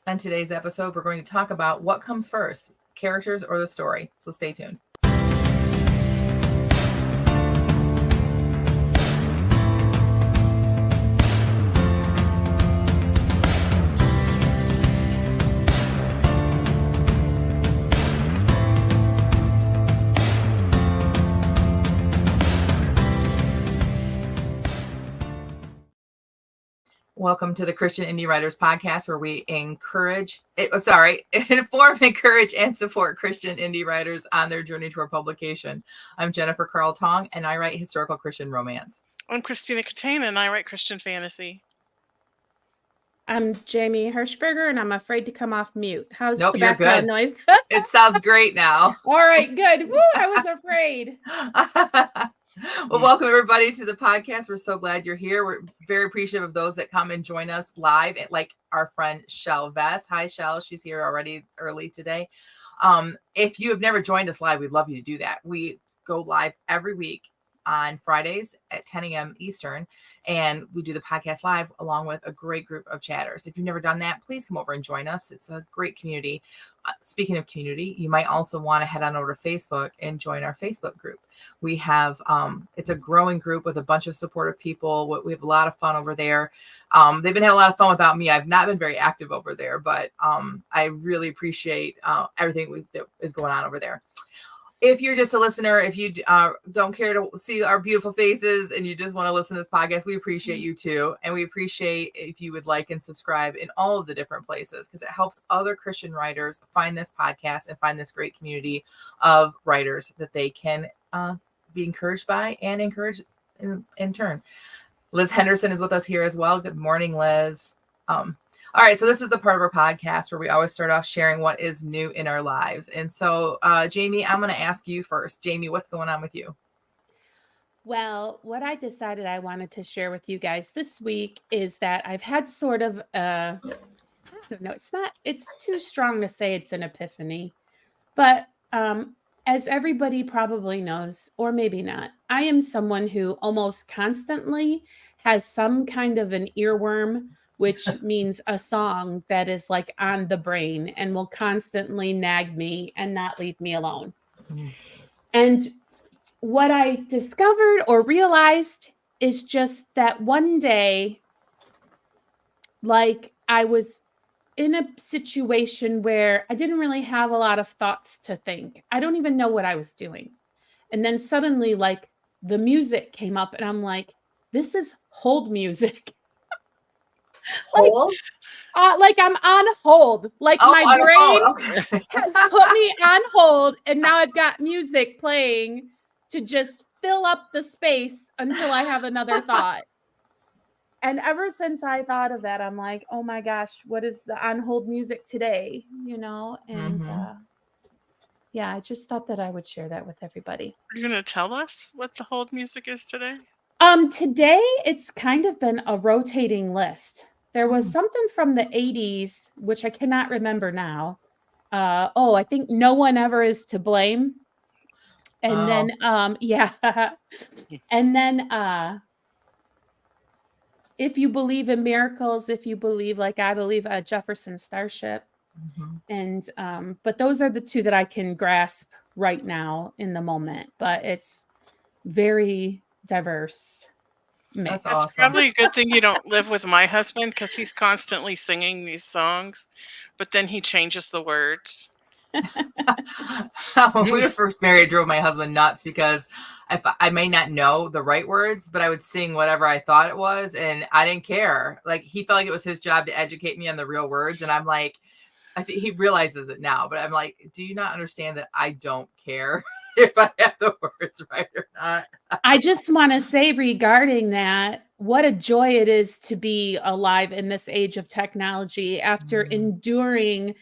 On today's episode, we're going to talk about what comes first, characters or the story. So stay tuned. Welcome to the Christian Indie Writers Podcast, where we inform, encourage, and support Christian indie writers on their journey toward publication. I'm Jennifer Carl Tong, and I write historical Christian romance. I'm Christina Catane, and I write Christian fantasy. I'm Jamie Hirschberger, and I'm afraid to come off mute. How's Nope, the you're background good. noise? It sounds great now. All right, good. Woo, I was afraid. Well, welcome everybody to the podcast. We're so glad you're here. We're very appreciative of those that come and join us live, like our friend Shell Vess. Hi, Shell. She's here already early today. If you have never joined us live, we'd love you to do that. We go live every week on Fridays at 10 a.m. Eastern, and we do the podcast live along with a great group of chatters. If you've never done that, please come over and join us. It's a great community. Speaking of community, you might also want to head on over to Facebook and join our Facebook group. We have, it's a growing group with a bunch of supportive people. We have a lot of fun over there. They've been having a lot of fun without me. I've not been very active over there, but I really appreciate everything that is going on over there. If you're just a listener, if you don't care to see our beautiful faces and you just want to listen to this podcast, we appreciate you too. And we appreciate if you would like and subscribe in all of the different places, because it helps other Christian writers find this podcast and find this great community of writers that they can be encouraged by and encourage in turn. Liz Henderson is with us here as well. Good morning, Liz. All right, so this is the part of our podcast where we always start off sharing what is new in our lives. And so, Jamie, I'm going to ask you first. Jamie, what's going on with you? Well, what I decided I wanted to share with you guys this week is that I've had sort of I don't know, it's too strong to say it's an epiphany, but as everybody probably knows, or maybe not, I am someone who almost constantly has some kind of an earworm, which means a song that is like on the brain and will constantly nag me and not leave me alone. Mm. And what I discovered or realized is just that one day, like I was in a situation where I didn't really have a lot of thoughts to think. I don't even know what I was doing. And then suddenly, like, the music came up and I'm like, this is hold music. Hold? Like I'm on hold. Like my brain has put me on hold, and now I've got music playing to just fill up the space until I have another thought. And ever since I thought of that, I'm like, oh my gosh, what is the on hold music today? You know? And yeah, I just thought that I would share that with everybody. Are you going to tell us what the hold music is today? Today, it's kind of been a rotating list. There was something from the 80s, which I cannot remember now. I think No One Ever Is to Blame. And then, yeah. And then, If You Believe in Miracles, If You Believe Like I Believe, Jefferson Starship. And, but those are the two that I can grasp right now in the moment. But it's very diverse. That's awesome. It's probably a good thing you don't live with my husband, because he's constantly singing these songs, but then he changes the words. When we were first married, it drove my husband nuts, because I may not know the right words, but I would sing whatever I thought it was, and I didn't care. Like, he felt like it was his job to educate me on the real words, and I'm like, I think he realizes it now, but I'm like, do you not understand that I don't care if I have the words right or not? I just want to say regarding that, what a joy it is to be alive in this age of technology after enduring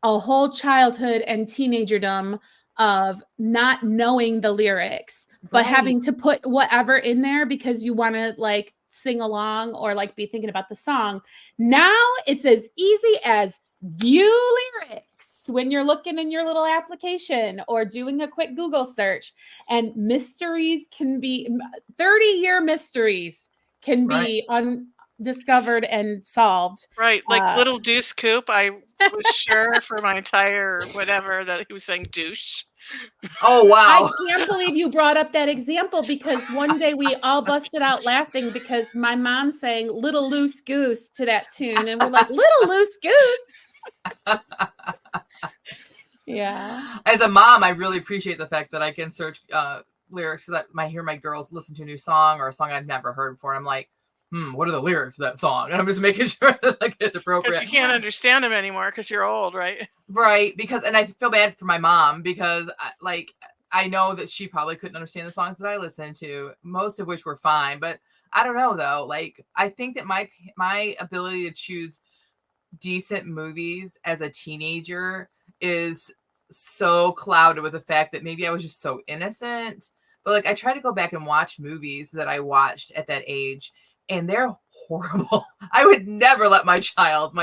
a whole childhood and teenagerdom of not knowing the lyrics, but having to put whatever in there because you want to like sing along or like be thinking about the song. Now it's as easy as view lyrics when you're looking in your little application or doing a quick Google search, and mysteries can be 30-year mysteries can be discovered and solved. Right, like Little Deuce Coupe, I was sure for my entire whatever that he was saying douche. Oh, wow. I can't believe you brought up that example because one day we all busted out laughing because my mom sang Little Loose Goose to that tune. And we're like, Little Loose Goose. Yeah. As a mom, I really appreciate the fact that I can search lyrics so that I hear my girls listen to a new song or a song I've never heard before. And I'm like, what are the lyrics of that song? And I'm just making sure that like it's appropriate. Because you can't understand them anymore because you're old, right? Right. And I feel bad for my mom because I know that she probably couldn't understand the songs that I listened to, most of which were fine. But I don't know though. Like, I think that my ability to choose decent movies as a teenager is so clouded with the fact that maybe I was just so innocent. But like, I try to go back and watch movies that I watched at that age, and they're horrible. I would never let my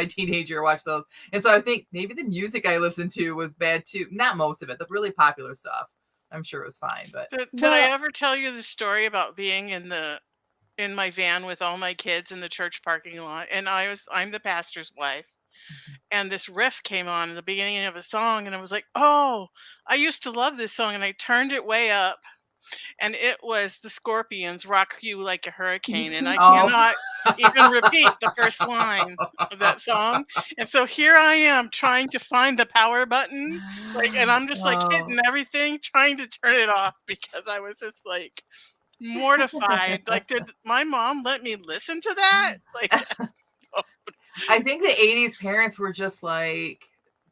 teenager watch those. And so I think maybe the music I listened to was bad too. Not most of it, the really popular stuff. I'm sure it was fine. But did I ever tell you the story about being in my van with all my kids in the church parking lot? And I'm the pastor's wife. And this riff came on in the beginning of a song, and I was like, oh, I used to love this song. And I turned it way up, and it was the Scorpions' Rock You Like a Hurricane. And I cannot even repeat the first line of that song. And so here I am trying to find the power button, and I'm just like hitting everything, trying to turn it off because I was just like mortified. Like, did my mom let me listen to that? Like, I think the 80s parents were just like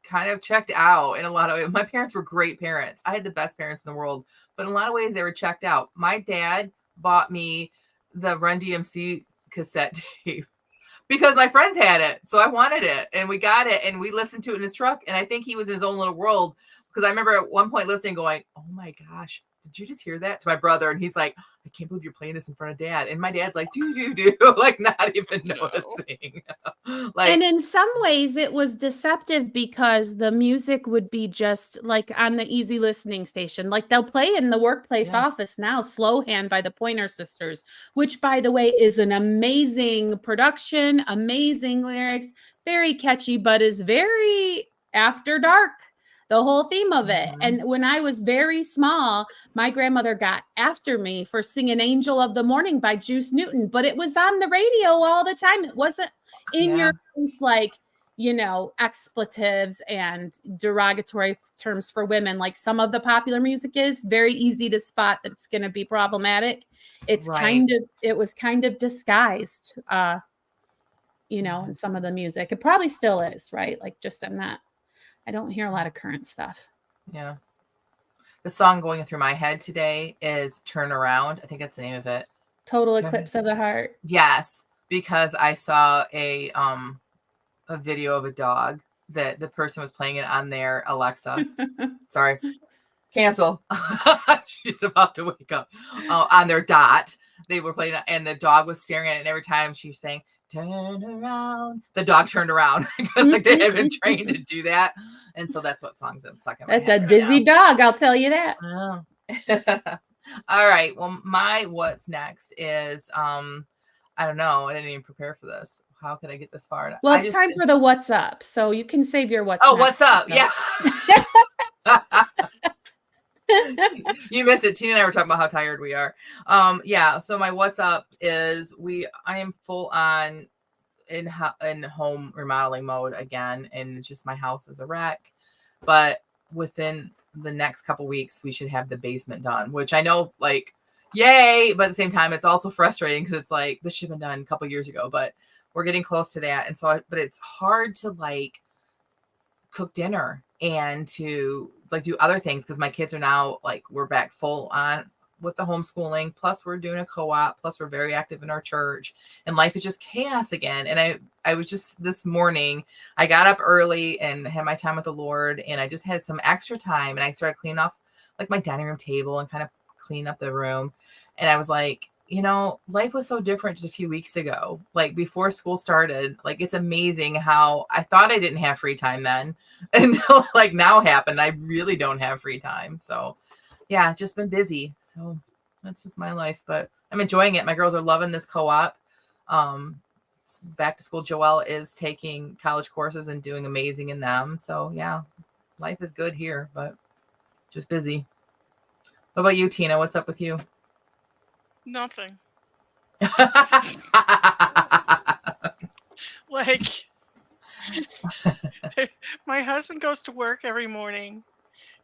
kind of checked out in a lot of ways. My parents were great parents. I had the best parents in the world, but in a lot of ways they were checked out. My dad bought me the Run DMC cassette tape because my friends had it. So I wanted it, and we got it, and we listened to it in his truck. And I think he was in his own little world because I remember at one point listening going, oh my gosh, did you just hear that? To my brother. And he's like, I can't believe you're playing this in front of Dad. And my dad's like, do, like not even noticing. Like, and in some ways it was deceptive because the music would be just like on the easy listening station. Like they'll play in the workplace office now, Slow Hand by the Pointer Sisters, which by the way is an amazing production, amazing lyrics, very catchy, but is very after dark. The whole theme of it. And when I was very small, my grandmother got after me for singing Angel of the Morning by Juice Newton, but it was on the radio all the time. It wasn't in your face, like, expletives and derogatory terms for women. Like some of the popular music is very easy to spot that it's going to be problematic. It's it was kind of disguised, in some of the music. It probably still is, right? Like just I don't hear a lot of current stuff. Yeah. The song going through my head today is Turn Around. I think that's the name of it. Total Eclipse of the Heart. Yes, because I saw a video of a dog that the person was playing it on their Alexa. Sorry. Cancel. She's about to wake up. On their Dot. They were playing it, and the dog was staring at it, and every time she was saying, turn around, the dog turned around because they had been trained to do that. And so that's what songs I'm stuck in my head. That's a dizzy dog, I'll tell you that. All right. Well, my what's next is I don't know. I didn't even prepare for this. How could I get this far? Well, it's time for the what's up. So you can save your what's next. What's up? Yeah. You missed it. Tina and I were talking about how tired we are. So my what's up is I am full on in home remodeling mode again, and it's just my house is a wreck. But within the next couple weeks, we should have the basement done, which I know, like, yay! But at the same time, it's also frustrating because it's like this should have been done a couple years ago, but we're getting close to that. And so, but it's hard to like cook dinner and to like do other things because my kids are now like we're back full on with the homeschooling, plus we're doing a co-op, plus we're very active in our church, and life is just chaos again. And I was just this morning, I got up early and had my time with the Lord, and I just had some extra time, and I started cleaning off like my dining room table and kind of clean up the room. And I was like, life was so different just a few weeks ago, like before school started. Like, it's amazing how I thought I didn't have free time then until like now happened. I really don't have free time. So yeah, it's just been busy. So that's just my life, but I'm enjoying it. My girls are loving this co-op. back to school. Joelle is taking college courses and doing amazing in them. So yeah, life is good here, but just busy. What about you, Tina? What's up with you? Nothing. Like, my husband goes to work every morning,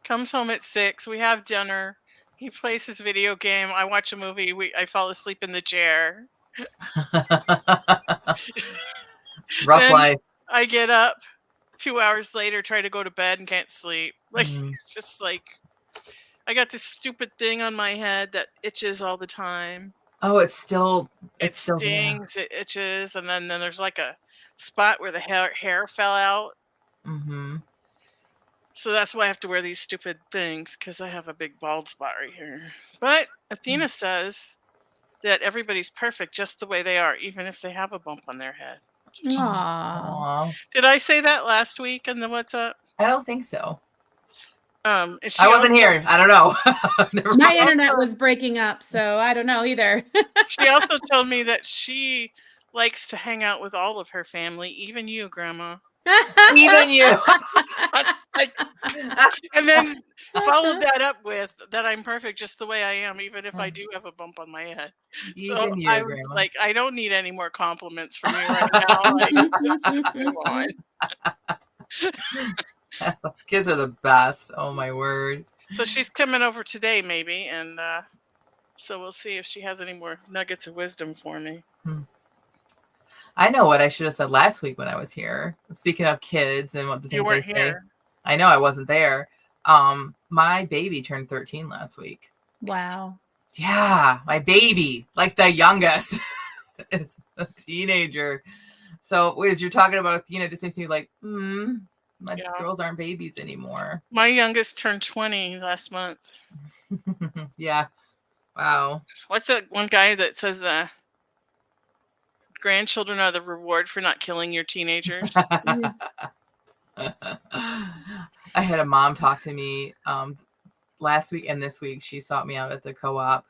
comes home at 6. We have dinner. He plays his video game. I watch a movie. I fall asleep in the chair. Rough Then life. I get up 2 hours later, try to go to bed and can't sleep. Like, it's just like I got this stupid thing on my head that itches all the time. Oh, it's still It there. stings, it itches, and then there's like a spot where the hair fell out. Mm-hmm. So that's why I have to wear these stupid things, because I have a big bald spot right here. But Athena says that everybody's perfect just the way they are, even if they have a bump on their head. Aw. Aw. Did I say that last week in the What's Up? I don't think so. And I wasn't here. I don't know. Never My mind. internet was breaking up, so I don't know either. She also told me that she likes to hang out with all of her family, even you, Grandma. Even you. And then followed that up with that I'm perfect just the way I am, even if I do have a bump on my head. So Even you, I was Grandma. like, I don't need any more compliments from you right now. Like, let's just move on. Kids are the best. Oh my word. So she's coming over today, maybe, and so we'll see if she has any more nuggets of wisdom for me. I know what I should have said last week when I was here. Speaking of kids and what the You things weren't they say. here. I know I wasn't there. My baby turned 13 last week. Wow. Yeah, my baby, like the youngest, is a teenager. So as you're talking about Athena, it just makes me like, my girls aren't babies anymore. My youngest turned 20 last month. Yeah. Wow. What's that one guy that says grandchildren are the reward for not killing your teenagers? I had a mom talk to me last week and this week. She sought me out at the co-op.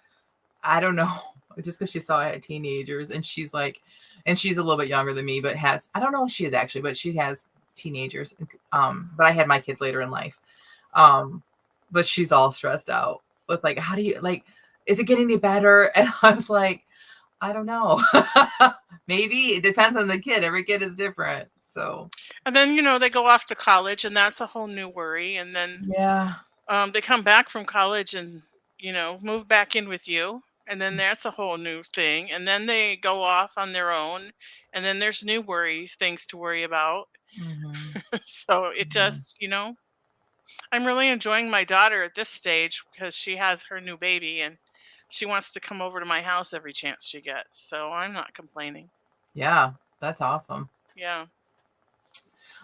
I don't know, just because she saw I had teenagers, and she's like, and she's a little bit younger than me, but I don't know if she is actually, but she has teenagers. But I had my kids later in life. But she's all stressed out with like, how do you like, is it getting any better? And I was like, I don't know. Maybe it depends on the kid. Every kid is different. So, and then, they go off to college, and that's a whole new worry. And then they come back from college and, move back in with you. And then that's a whole new thing. And then they go off on their own. And then there's new worries, things to worry about. So it just, I'm really enjoying my daughter at this stage because she has her new baby and she wants to come over to my house every chance she gets. So I'm not complaining. Yeah, that's awesome. Yeah.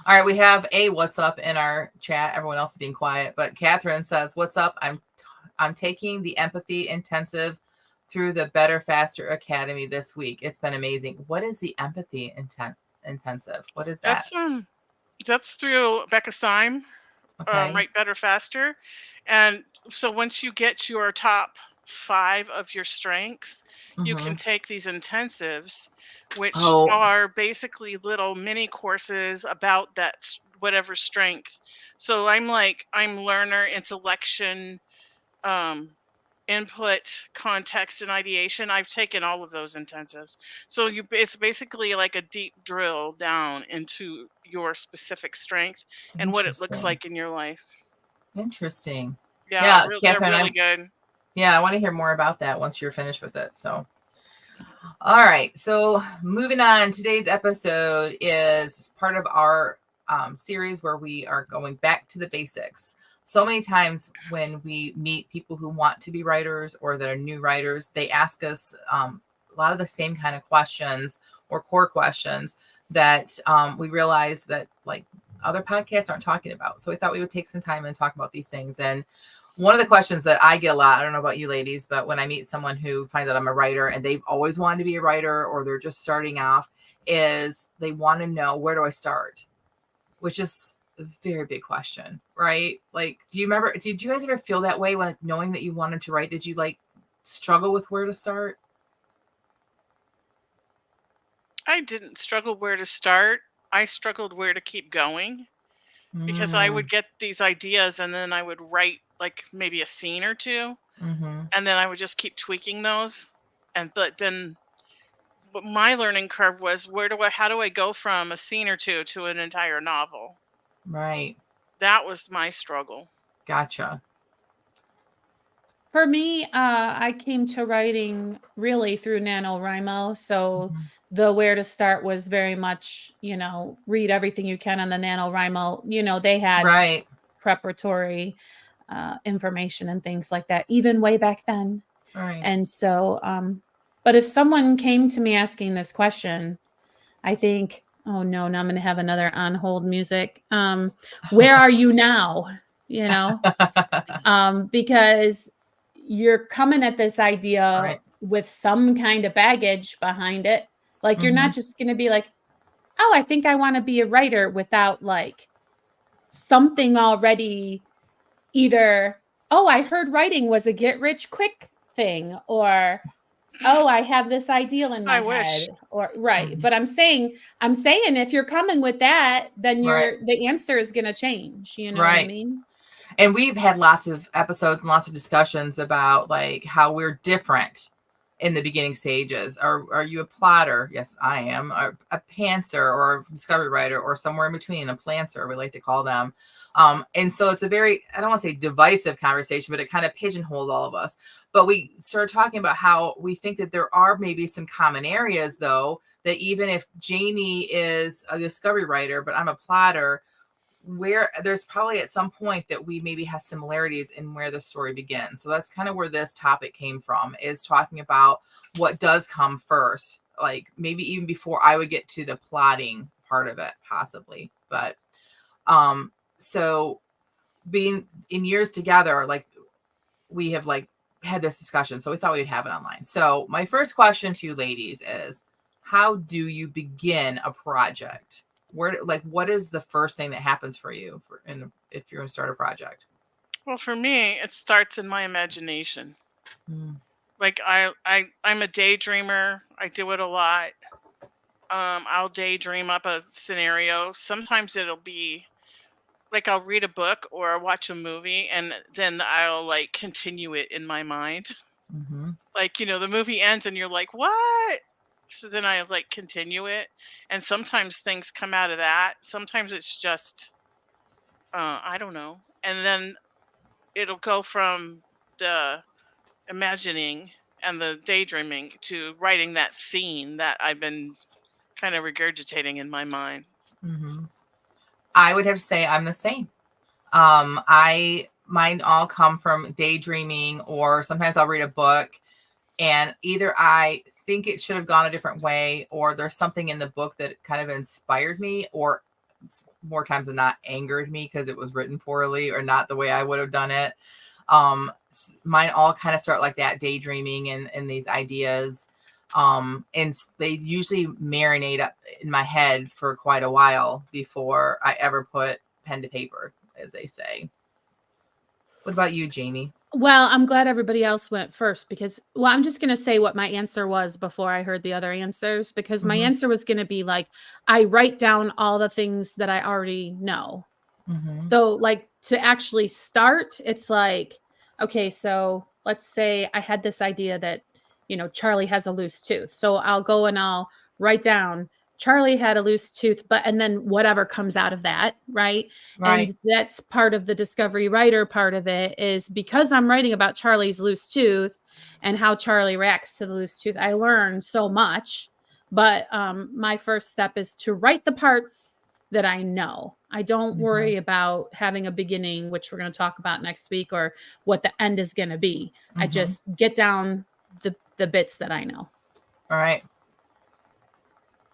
All right, we have a what's up in our chat. Everyone else is being quiet, but Catherine says, "What's up? I'm taking the empathy intensive through the Better Faster Academy this week. It's been amazing." What is the empathy intensive? What is that? That's through Becca Syme, Okay. Write Better Faster. And so once you get your top 5 of your strengths, you can take these intensives, which are basically little mini courses about that whatever strength. So I'm learner, intellection, input, context, and ideation. I've taken all of those intensives. So it's basically like a deep drill down into your specific strength and what it looks like in your life. Interesting. Yeah, Catherine, they're really good. Yeah, I want to hear more about that once you're finished with it. So, all right. So moving on, today's episode is part of our series where we are going back to the basics. So many times when we meet people who want to be writers or that are new writers, they ask us a lot of the same kind of questions or core questions that we realize that like other podcasts aren't talking about. So we thought we would take some time and talk about these things. And one of the questions that I get a lot, I don't know about you ladies, but when I meet someone who finds out I'm a writer and they've always wanted to be a writer or they're just starting off, is they want to know, where do I start? Which is a very big question, right? Like, did you guys ever feel that way when knowing that you wanted to write? Did you like struggle with where to start? I didn't struggle where to start. I struggled where to keep going because I Mm, would get these ideas and then I would write like maybe a scene or two mhm. and then I would just keep tweaking those. But then but my learning curve was how do I go from a scene or two to an entire novel? Right. That was my struggle. Gotcha. For me, I came to writing really through NaNoWriMo. So Mhm. the where to start was very much, read everything you can on the NaNoWriMo. They had Right. preparatory information and things like that, even way back then. Right. And so, but if someone came to me asking this question, I think, oh no, now I'm going to have another on hold music. Where are you now? You know, because you're coming at this idea Right. with some kind of baggage behind it. Like you're Mhm. not just going to be like, oh, I think I want to be a writer without like something already either, oh, I heard writing was a get rich quick thing, or oh, I have this ideal in my I head, wish. or right. Mhm. But I'm saying if you're coming with that, then Right. the answer is going to change. You know what I Right. mean? And we've had lots of episodes and lots of discussions about like how we're different in the beginning stages. Are you a plotter? Yes, I am. A pantser or a discovery writer or somewhere in between, a planter, we like to call them. And so it's a very, I don't want to say divisive conversation, but it kind of pigeonholed all of us. But we started talking about how we think that there are maybe some common areas, though, that even if Jamie is a discovery writer, but I'm a plotter, where there's probably at some point that we maybe have similarities in where the story begins. So that's kind of where this topic came from, is talking about what does come first, like maybe even before I would get to the plotting part of it, possibly. But so being in years together, like we have like had this discussion, so we thought we'd have it online. So my first question to you ladies is, how do you begin a project? Where, like, what is the first thing that happens for you if you're going to start a project? Well, for me, it starts in my imagination. Mm, Like I'm a daydreamer. I do it a lot. I'll daydream up a scenario. Sometimes it'll be like I'll read a book or watch a movie and then I'll like continue it in my mind. mm-hmm. Like, the movie ends and you're like, "What?" So then I like continue it. And sometimes things come out of that. Sometimes it's just I don't know. And then it'll go from the imagining and the daydreaming to writing that scene that I've been kind of regurgitating in my mind. Mm-hmm. I would have to say I'm the same. I mine all come from daydreaming, or sometimes I'll read a book and either I think it should have gone a different way, or there's something in the book that kind of inspired me, or more times than not angered me because it was written poorly or not the way I would have done it. Mine all kind of start like that, daydreaming and these ideas. And they usually marinate up in my head for quite a while before I ever put pen to paper, as they say. What about you, Jamie? Well, I'm glad everybody else went first because, well, I'm just going to say what my answer was before I heard the other answers, because my Mm-hmm. answer was going to be like, I write down all the things that I already know. Mm-hmm. So, like, to actually start, it's like, okay, so let's say I had this idea that, Charlie has a loose tooth. So I'll go and I'll write down Charlie had a loose tooth, and then whatever comes out of that, right? Right. And that's part of the discovery writer part of it, is because I'm writing about Charlie's loose tooth and how Charlie reacts to the loose tooth. I learn so much, but my first step is to write the parts that I know. I don't Mm-hmm. worry about having a beginning, which we're going to talk about next week, or what the end is going to be. I Mm-hmm. just get down the bits that I know. All right.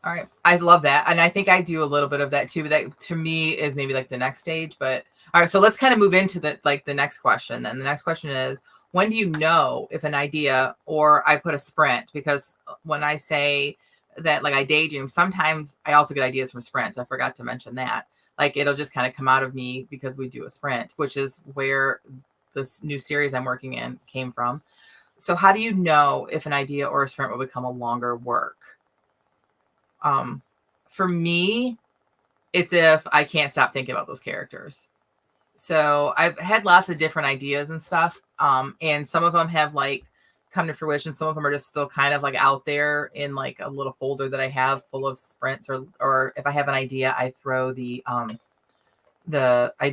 All right. I love that. And I think I do a little bit of that too. But that to me is maybe like the next stage. But all right. So let's kind of move into the next question. Then the next question is, when do you know if an idea, or I put a sprint? Because when I say that, like, I daydream, sometimes I also get ideas from sprints. I forgot to mention that. Like, it'll just kind of come out of me because we do a sprint, which is where this new series I'm working in came from. So how do you know if an idea or a sprint will become a longer work? For me, it's if I can't stop thinking about those characters. So I've had lots of different ideas and stuff. And some of them have like come to fruition. Some of them are just still kind of like out there in like a little folder that I have full of sprints, or if I have an idea, I throw I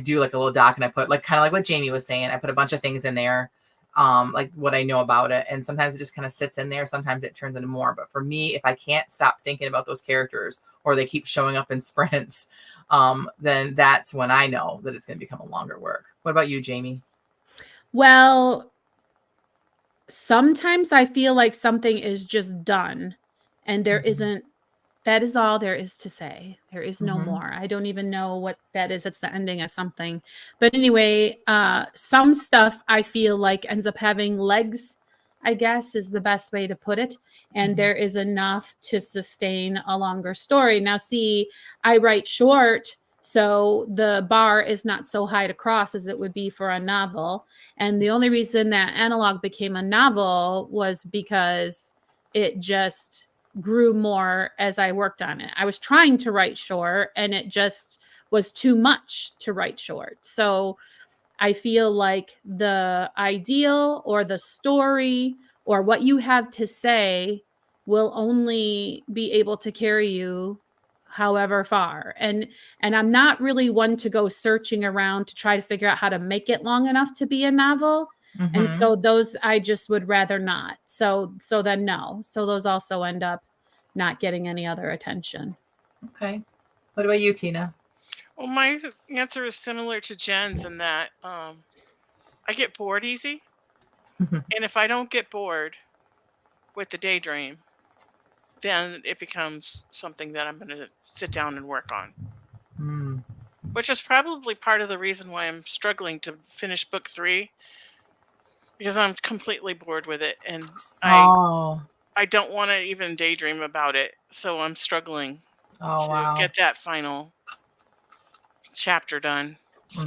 do like a little doc and I put like kind of like what Jamie was saying. I put a bunch of things in there, like what I know about it. And sometimes it just kind of sits in there. Sometimes it turns into more. But for me, if I can't stop thinking about those characters or they keep showing up in sprints, then that's when I know that it's going to become a longer work. What about you, Jamie? Well, sometimes I feel like something is just done and there isn't, that is all there is to say. There is no more. I don't even know what that is. It's the ending of something. But anyway, some stuff I feel like ends up having legs, I guess is the best way to put it. And there is enough to sustain a longer story. Now, see, I write short, so the bar is not so high to cross as it would be for a novel. And the only reason that Analog became a novel was because it just grew more as I worked on it. I was trying to write short and it just was too much to write short. So I feel like the ideal or the story or what you have to say will only be able to carry you however far. And I'm not really one to go searching around to try to figure out how to make it long enough to be a novel. And so those I just would rather not. So then no. So those also end up not getting any other attention. Okay. What about you, Tina? Well, my answer is similar to Jen's in that I get bored easy. And if I don't get bored with the daydream, then it becomes something that I'm going to sit down and work on. Which is probably part of the reason why I'm struggling to finish book 3. Because I'm completely bored with it. And I don't want to even daydream about it. So I'm struggling to get that final chapter done. So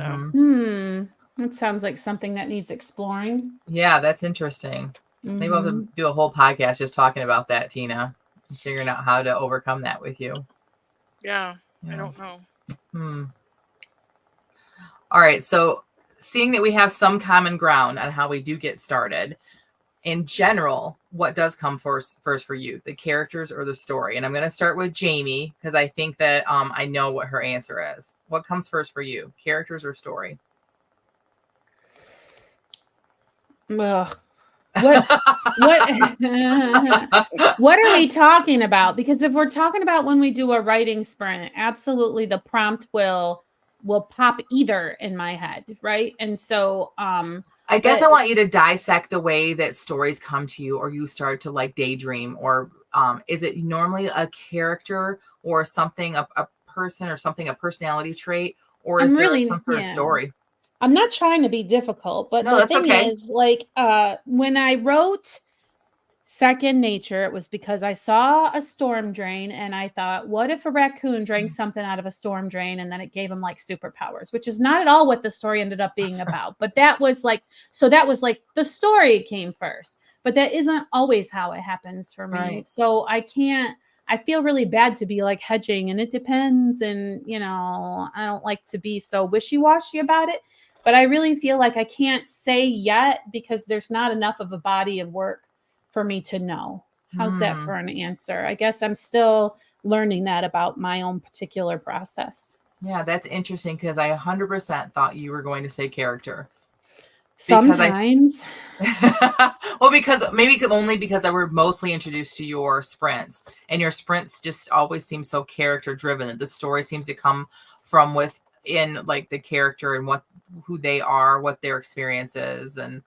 That sounds like something that needs exploring. Yeah, that's interesting. Maybe we'll have to do a whole podcast just talking about that, Tina, and figuring out how to overcome that with you. Yeah. I don't know. All right. So seeing that we have some common ground on how we do get started, in general, what does come first for you, the characters or the story? And I'm going to start with Jamie because I think that I know what her answer is. What comes first for you, characters or story? Ugh. What are we talking about? Because if we're talking about when we do a writing sprint, absolutely the prompt will pop either in my head, right? And so I guess I want you to dissect the way that stories come to you or you start to like daydream, or is it normally a character or something, a person or something, a personality trait, or is there some sort of story? I'm not trying to be difficult, but no, the thing okay. is, like, when I wrote Second Nature, it was because I saw a storm drain and I thought, what if a raccoon drank something out of a storm drain and then it gave him like superpowers, which is not at all what the story ended up being about. But that was like the story came first, but that isn't always how it happens for me. Right. So I feel really bad to be like hedging and it depends. And, you know, I don't like to be so wishy-washy about it. But I really feel like I can't say yet because there's not enough of a body of work for me to know. How's that for an answer? I guess I'm still learning that about my own particular process. Yeah, that's interesting because I 100% thought you were going to say character. Sometimes. Well, because I were mostly introduced to your sprints, and your sprints just always seem so character driven, that the story seems to come from within like the character and who they are, what their experience is. And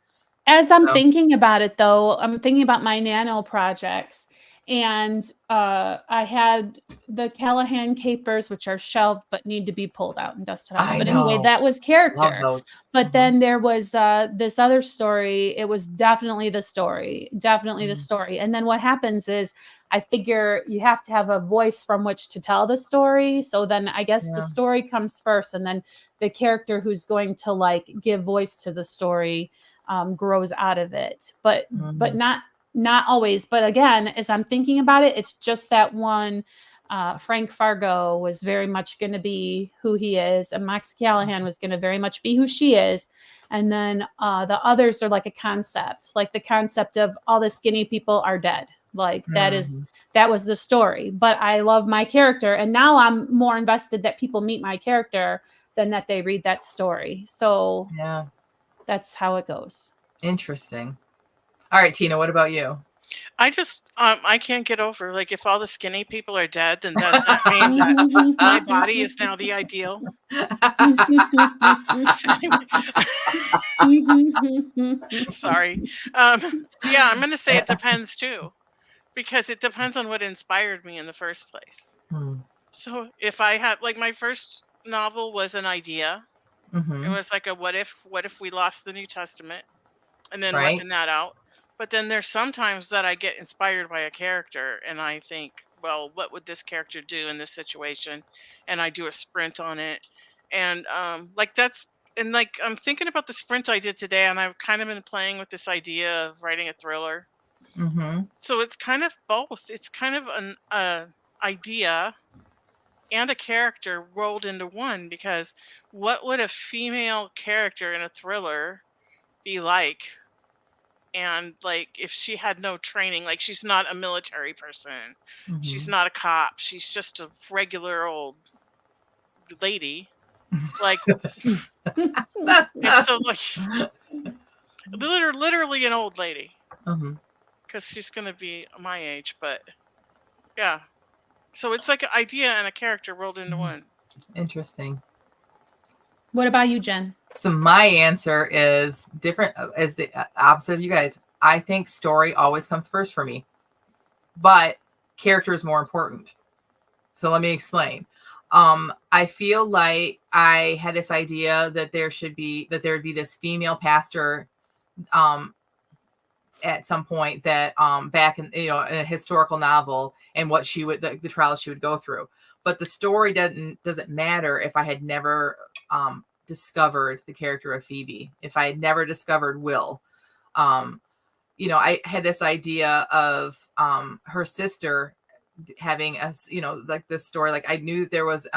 as I'm thinking about it, though, I'm thinking about my nano projects, and I had the Callahan capers, which are shelved but need to be pulled out and dusted off. But anyway, that was character. Love those. But then there was this other story. It was definitely the story, the story. And then what happens is I figure you have to have a voice from which to tell the story. So then I guess the story comes first, and then the character who's going to like give voice to the story grows out of it. But not always. But again, as I'm thinking about it, it's just that one Frank Fargo was very much going to be who he is, and Max Callahan was going to very much be who she is. And then the others are like a concept, like the concept of all the skinny people are dead. Like that was the story. But I love my character, and now I'm more invested that people meet my character than that they read that story. So Yeah, that's how it goes. interesting. All right, Tina, what about you? I just I can't get over, like, if all the skinny people are dead, then does that mean that my body is now the ideal? Sorry. Yeah, I'm gonna say it depends too, because it depends on what inspired me in the first place. Hmm. So if I had, like, my first novel was an idea. It Mhm. was like a what if we lost the New Testament and then Right? working that out. But then there's sometimes that I get inspired by a character and I think, well, what would this character do in this situation? And I do a sprint on it. And like that's and like I'm thinking about the sprint I did today, and I've kind of been playing with this idea of writing a thriller. Mhm. So it's kind of both. It's kind of an idea and a character rolled into one, because what would a female character in a thriller be like? And like if she had no training, like she's not a military person, she's Mhm. not a cop, she's just a regular old lady, like, and so like literally an old lady, Mhm. because she's gonna be my age, but yeah. So it's like an idea and a character rolled into Mhm. one. Interesting. What about you, Jen? So my answer is different as the opposite of you guys. I think story always comes first for me, but character is more important. So let me explain. I feel like I had this idea that there would be this female pastor um at some point that back in in a historical novel, and what she would the trials she would go through. But the story doesn't matter if I had never discovered the character of Phoebe, if I had never discovered Will. um I had this idea of her sister having us, like this story. Like I knew there was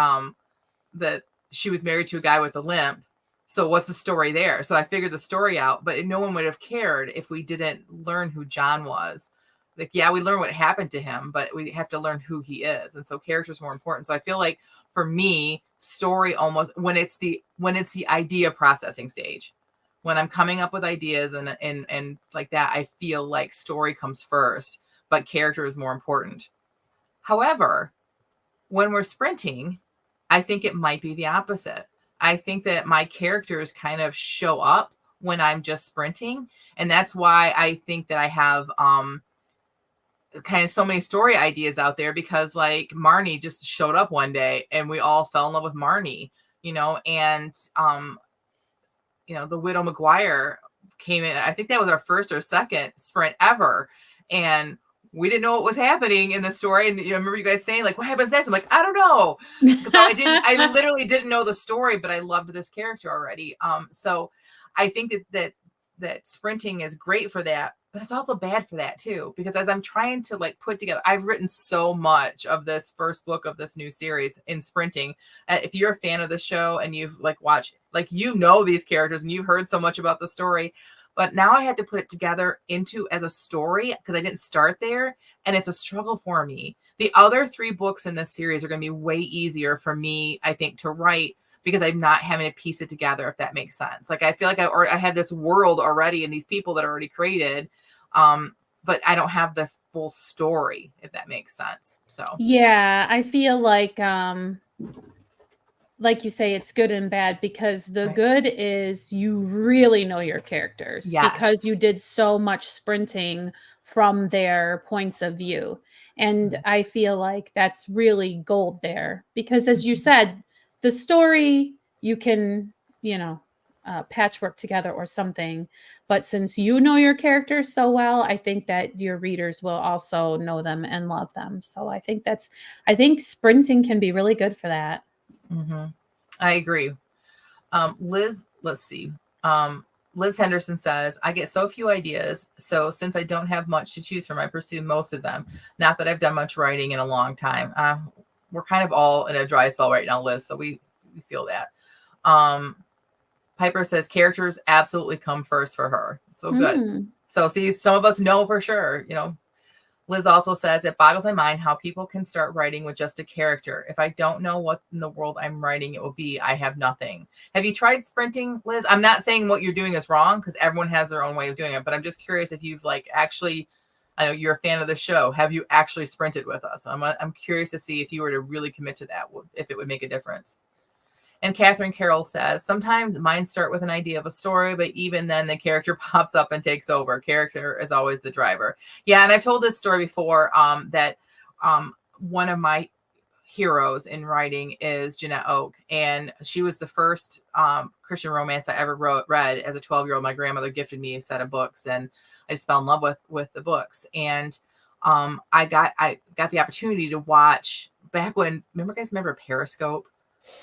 that she was married to a guy with a limp. So what's the story there? So I figured the story out, but no one would have cared if we didn't learn who John was. Like, yeah, we learn what happened to him, but we have to learn who he is. And so character's more important. So I feel like for me, story almost when it's the idea processing stage, when I'm coming up with ideas and like that, I feel like story comes first, but character is more important. However, when we're sprinting, I think it might be the opposite. I think that my characters kind of show up when I'm just sprinting. And that's why I think that I have kind of so many story ideas out there, because like Marnie just showed up one day and we all fell in love with Marnie, and the Widow McGuire came in. I think that was our first or second sprint ever. And we didn't know what was happening in the story. And I remember you guys saying, like, what happens next? I'm like, I don't know. Because I literally didn't know the story, but I loved this character already. So I think that sprinting is great for that, but it's also bad for that too. Because as I'm trying to like put together, I've written so much of this first book of this new series in sprinting. If you're a fan of the show and you've like watched, like, these characters and you've heard so much about the story, but now I had to put it together as a story because I didn't start there, and it's a struggle for me. The other 3 books in this series are going to be way easier for me, I think, to write, because I'm not having to piece it together, if that makes sense. Like I feel like I have this world already and these people that are already created, but I don't have the full story, if that makes sense. So Yeah, I feel like you say, it's good and bad, because the Right. good is you really know your characters because Yes. you did so much sprinting from their points of view. And Mhm. I feel like that's really gold there, because as you Mhm. said, the story you can, patchwork together or something. But since you know your characters so well, I think that your readers will also know them and love them. So I think sprinting can be really good for that. I agree. Liz, let's see. Liz Henderson says, I get so few ideas. So since I don't have much to choose from, I pursue most of them. Not that I've done much writing in a long time. We're kind of all in a dry spell right now, Liz. So we feel that. Piper says characters absolutely come first for her. So good. So see, some of us know for sure, you know. Liz also says, it boggles my mind how people can start writing with just a character. If I don't know what in the world I'm writing it will be, I have nothing. Have you tried sprinting, Liz? I'm not saying what you're doing is wrong because everyone has their own way of doing it, but I'm just curious if you've like actually, I know you're a fan of the show. Have you actually sprinted with us? I'm curious to see if you were to really commit to that, if it would make a difference. And Catherine Carroll says, sometimes mine start with an idea of a story, but even then the character pops up and takes over. Character is always the driver. Yeah, and I've told this story before that one of my heroes in writing is Jeanette Oak, and she was the first Christian romance I ever read as a 12-year-old. My grandmother gifted me a set of books, and I just fell in love with the books. And I got the opportunity to watch back when, remember Periscope?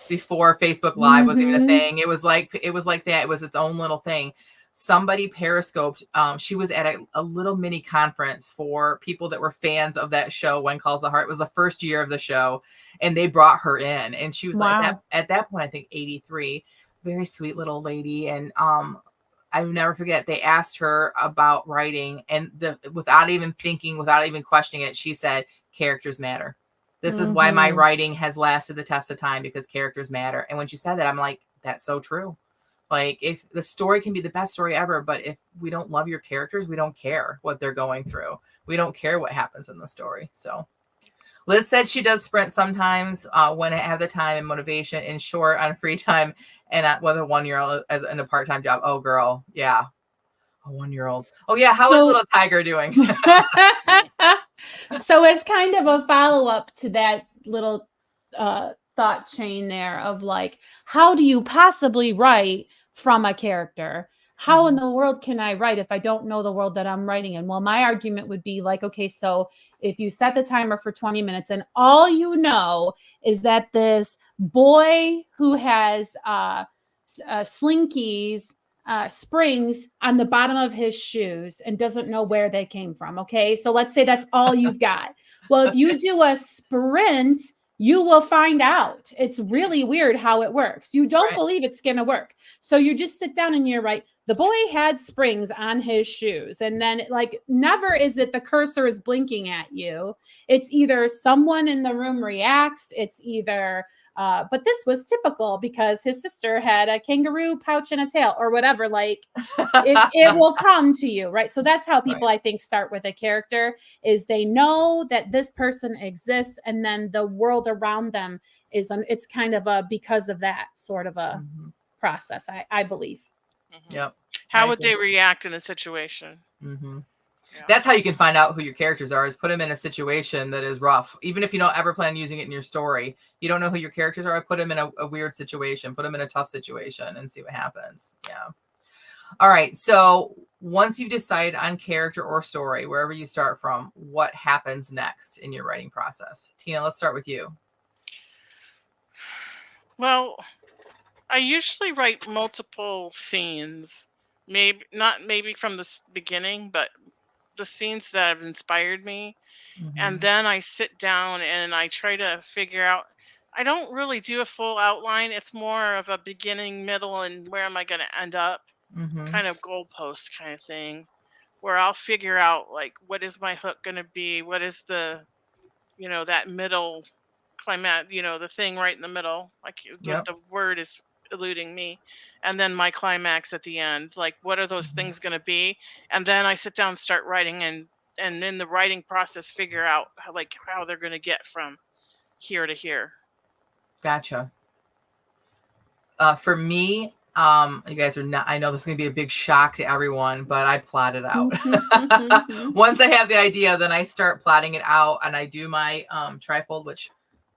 Before Facebook Live was even a thing. It was like that. It was its own little thing. Somebody periscoped. She was at a little mini conference for people that were fans of that show, When Calls the Heart. It was the first year of the show, and they brought her in, and she was like at that point, I think 83, very sweet little lady. And I will never forget. They asked her about writing, and without even thinking, without even questioning it, she said, "Characters matter. This is why my writing has lasted the test of time, because characters matter." And when she said that, I'm like, that's so true. Like, if the story can be the best story ever, but if we don't love your characters, we don't care what they're going through. We don't care what happens in the story. So Liz said she does sprint sometimes when I have the time and motivation. In short, on free time, and with a 1-year-old as in a part-time job. Oh, girl. Yeah. A 1-year-old. Oh, yeah. How is little Tiger doing? So as kind of a follow-up to that little thought chain there of like, how do you possibly write from a character? How in the world can I write if I don't know the world that I'm writing in? Well, my argument would be like, okay, so if you set the timer for 20 minutes and all you know is that this boy who has slinkies, springs on the bottom of his shoes and doesn't know where they came from. Okay. So let's say that's all you've got. Well, if you do a sprint, you will find out. It's really weird how it works. You don't believe it's going to work. So you just sit down and you're right. The boy had springs on his shoes. And then like, never is it the cursor is blinking at you. It's either someone in the room reacts. It's either, but this was typical because his sister had a kangaroo pouch and a tail or whatever. Like it will come to you, right? So that's how people, I think, start with a character is they know that this person exists, and then the world around them is, it's kind of a, because of that sort of a process, I believe. Yep. How would they react in a situation? Yeah. That's how you can find out who your characters are, is put them in a situation that is rough. Even if you don't ever plan on using it in your story, you don't know who your characters are, put them in a weird situation, put them in a tough situation and see what happens. Yeah. All right. So once you've decided on character or story, wherever you start from, what happens next in your writing process? Tina, let's start with you. Well, I usually write multiple scenes, maybe from the beginning, but the scenes that have inspired me. And then I sit down and I try to figure out, I don't really do a full outline. It's more of a beginning, middle, and where am I going to end up kind of goalpost kind of thing, where I'll figure out like, what is my hook going to be? What is the, that middle climax, the thing right in the middle, like the word is eluding me, and then my climax at the end, like what are those things going to be? And then I sit down and start writing, and in the writing process figure out how they're going to get from here to here. Gotcha. For me, you guys are not, I know this is going to be a big shock to everyone, but I plot it out. Once I have the idea, then I start plotting it out, and I do my trifold, which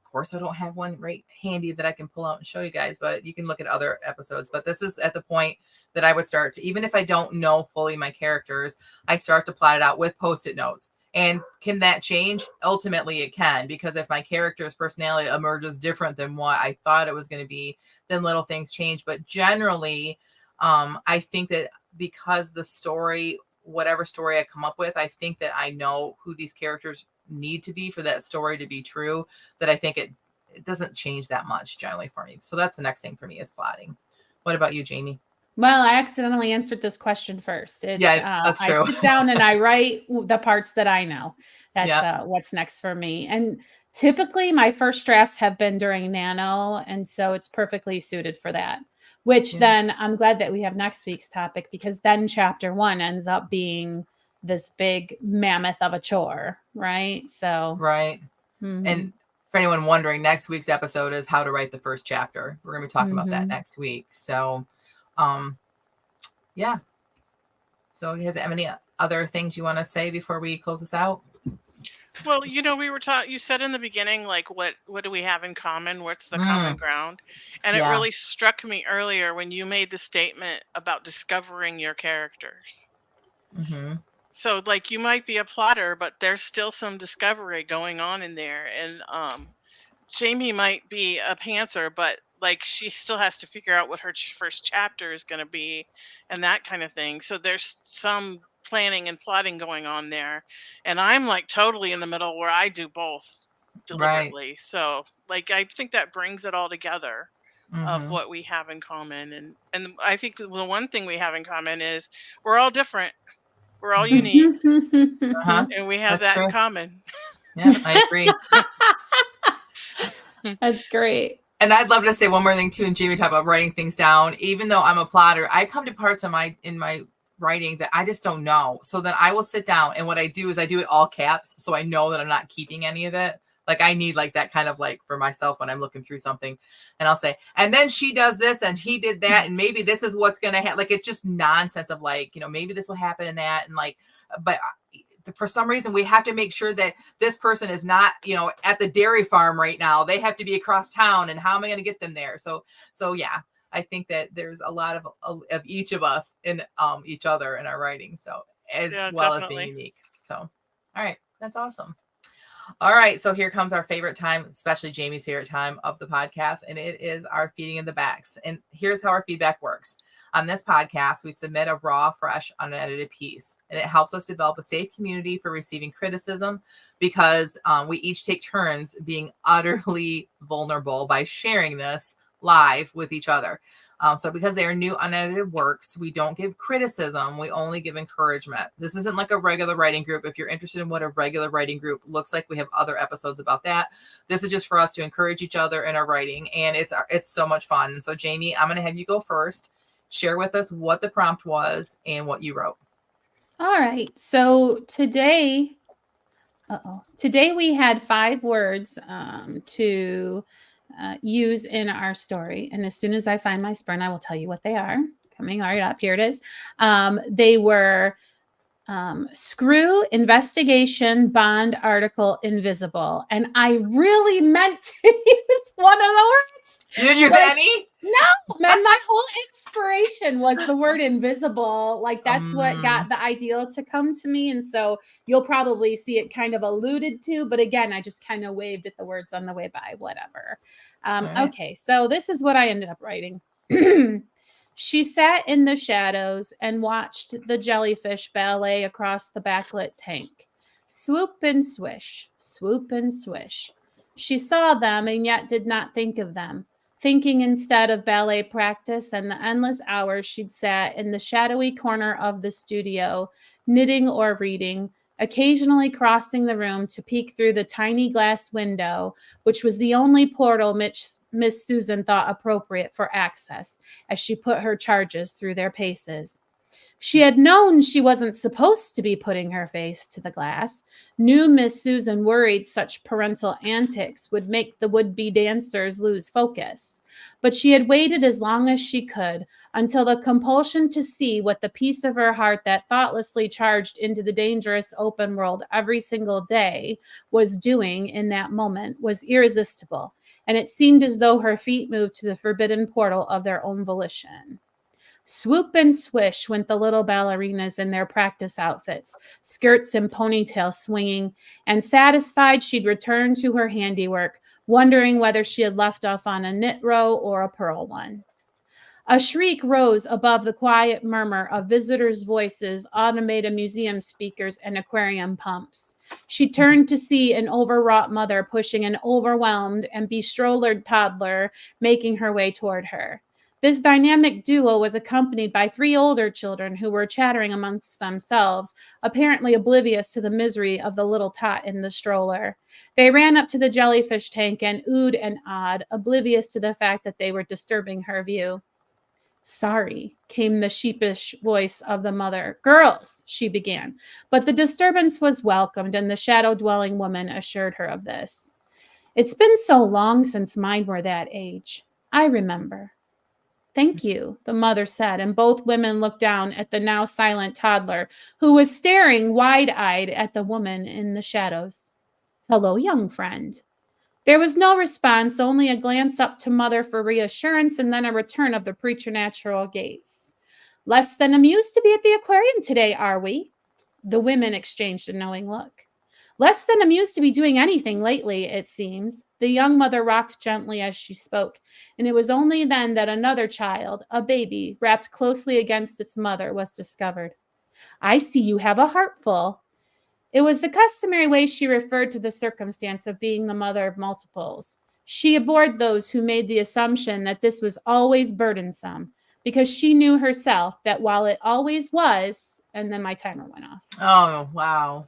of course I don't have one right handy that I can pull out and show you guys, but you can look at other episodes. But this is at the point that I would start to, even if I don't know fully my characters, I start to plot it out with Post-it notes. And can that change? Ultimately it can, because if my character's personality emerges different than what I thought it was going to be, then little things change. But generally, I think that because the story, whatever story I come up with, I think that I know who these characters need to be for that story to be true, that I think it doesn't change that much generally for me. So that's the next thing for me is plotting. What about you, Jamie? Well, I accidentally answered this question first. It's, That's true. I sit down and I write the parts that I know. That's Yeah. what's next for me. And typically my first drafts have been during Nano. And so it's perfectly suited for that, which Yeah. then I'm glad that we have next week's topic, because then chapter 1 ends up being this big mammoth of a chore. Right. So, Right. mhm, And for anyone wondering, next week's episode is how to write the first chapter. We're going to be talking about that mhm. next week. So, yeah. So, you guys have any other things you want to say before we close this out? Well, we were taught. You said in the beginning, like, what do we have in common? What's the common ground? And it Yeah. really struck me earlier when you made the statement about discovering your characters. Mm-hmm. So, like, you might be a plotter, but there's still some discovery going on in there. And Jamie might be a pantser, but like she still has to figure out what her first chapter is going to be, and that kind of thing. So there's some planning and plotting going on there, and I'm like totally in the middle where I do both Right. deliberately. So like I think that brings it all together of Mm-hmm. what we have in common, and I think the one thing we have in common is we're all different, we're all unique, Uh-huh. and we have That's that in true. common. Yeah, I agree. That's great. And I'd love to say one more thing too. And Jamie talked about writing things down. Even though I'm a plotter, I come to parts of in my writing that I just don't know. So then I will sit down, and what I do is I do it all caps, so I know that I'm not keeping any of it. Like I need like that kind of like for myself when I'm looking through something, and I'll say, and then she does this, and he did that, and maybe this is what's gonna happen. Like it's just nonsense of like, maybe this will happen and that, and like, but for some reason we have to make sure that this person is not at the dairy farm right now. They have to be across town, and how am I going to get them there? So yeah, I think that there's a lot of each of us in each other in our writing, so as well as being unique. So all right, that's awesome. All right, so here comes our favorite time, especially Jamie's favorite time of the podcast, and it is our feeding in the backs. And here's how our feedback works. On this podcast, we submit a raw, fresh, unedited piece, and it helps us develop a safe community for receiving criticism, because we each take turns being utterly vulnerable by sharing this live with each other. So because they are new unedited works, we don't give criticism. We only give encouragement. This isn't like a regular writing group. If you're interested in what a regular writing group looks like, we have other episodes about that. This is just for us to encourage each other in our writing, and it's so much fun. And so Jamie, I'm going to have you go first. Share with us what the prompt was and what you wrote. All right. So today we had 5 words to use in our story. And as soon as I find my sprint, I will tell you what they are. Coming right up. Here it is. They were screw, investigation, bond, article, invisible. And I really meant to use one of the words. You didn't use any? No, man, my whole inspiration was the word invisible. Like that's what got the ideal to come to me. And so you'll probably see it kind of alluded to, but again, I just kind of waved at the words on the way by, whatever. Right. Okay, so this is what I ended up writing. She sat in the shadows and watched the jellyfish ballet across the backlit tank. Swoop and swish, swoop and swish. She saw them and yet did not think of them, thinking instead of ballet practice and the endless hours she'd sat in the shadowy corner of the studio, knitting or reading, occasionally crossing the room to peek through the tiny glass window, which was the only portal Miss Susan thought appropriate for access as she put her charges through their paces. She had known she wasn't supposed to be putting her face to the glass, knew Miss Susan worried such parental antics would make the would-be dancers lose focus. But she had waited as long as she could until the compulsion to see what the piece of her heart that thoughtlessly charged into the dangerous open world every single day was doing in that moment was irresistible, and it seemed as though her feet moved to the forbidden portal of their own volition. Swoop and swish went the little ballerinas in their practice outfits, skirts and ponytails swinging, and satisfied she'd returned to her handiwork, wondering whether she had left off on a knit row or a purl one. A shriek rose above the quiet murmur of visitors' voices, automated museum speakers, and aquarium pumps. She turned to see an overwrought mother pushing an overwhelmed and bestrollered toddler making her way toward her. This dynamic duo was accompanied by 3 older children who were chattering amongst themselves, apparently oblivious to the misery of the little tot in the stroller. They ran up to the jellyfish tank and oohed and awed, oblivious to the fact that they were disturbing her view. Sorry, came the sheepish voice of the mother. Girls, she began, but the disturbance was welcomed, and the shadow-dwelling woman assured her of this. It's been so long since mine were that age. I remember. Thank you, the mother said, and both women looked down at the now silent toddler, who was staring wide-eyed at the woman in the shadows. Hello, young friend. There was no response, only a glance up to mother for reassurance, and then a return of the preternatural gaze. Less than amused to be at the aquarium today, are we? The women exchanged a knowing look. Less than amused to be doing anything lately, it seems. The young mother rocked gently as she spoke, and it was only then that another child, a baby, wrapped closely against its mother, was discovered. I see you have a heart full. It was the customary way she referred to the circumstance of being the mother of multiples. She abhorred those who made the assumption that this was always burdensome, because she knew herself that while it always was, and then my timer went off. Oh, wow.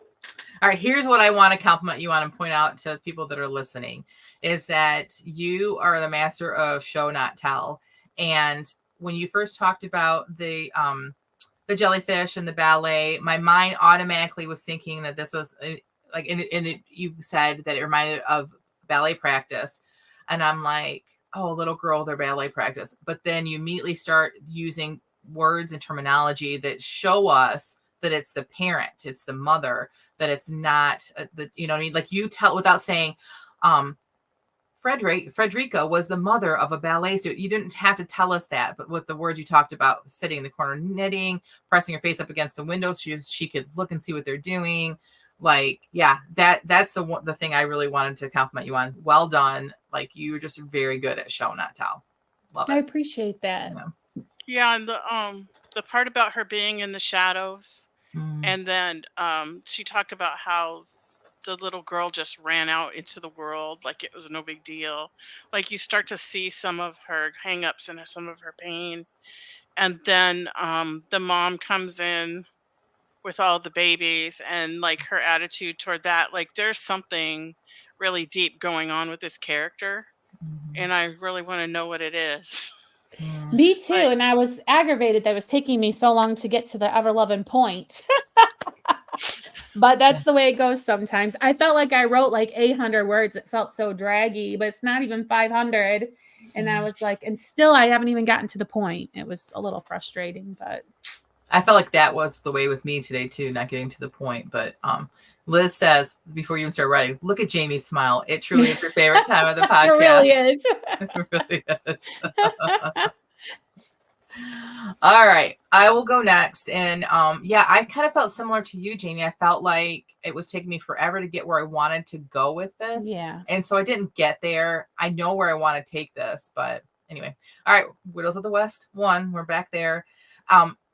All right, here's what I want to compliment you on and point out to people that are listening, is that you are the master of show, not tell. And when you first talked about the jellyfish and the ballet, my mind automatically was thinking that this was you said that it reminded of ballet practice. And I'm like, oh, little girl, their ballet practice. But then you immediately start using words and terminology that show us that it's the parent, it's the mother, that it's not like you tell without saying, Frederica was the mother of a ballet student. You didn't have to tell us that, but with the words you talked about, sitting in the corner knitting, pressing her face up against the window so she could look and see what they're doing. Like, yeah, that's the thing I really wanted to compliment you on. Well done. Like, you were just very good at show, not tell. Love it. I appreciate that. Yeah, and the part about her being in the shadows, and then she talked about how the little girl just ran out into the world like it was no big deal. Like, you start to see some of her hangups and some of her pain. And then the mom comes in with all the babies, and like her attitude toward that, like there's something really deep going on with this character. And I really want to know what it is. Me too. And I was aggravated that it was taking me so long to get to the ever-loving point. But that's the way it goes sometimes. I felt like I wrote like 800 words. It felt so draggy, but it's not even 500. And I was like, and still I haven't even gotten to the point. It was a little frustrating, but I felt like that was the way with me today too, not getting to the point. But Liz says, before you even start writing, look at Jamie's smile. It truly is her favorite time of the podcast. It really is. It really is. All right, I will go next. And I kind of felt similar to you, Jamie. I felt like it was taking me forever to get where I wanted to go with this. Yeah. And so I didn't get there. I know where I want to take this, but anyway. All right, Widows of the West 1, we're back there.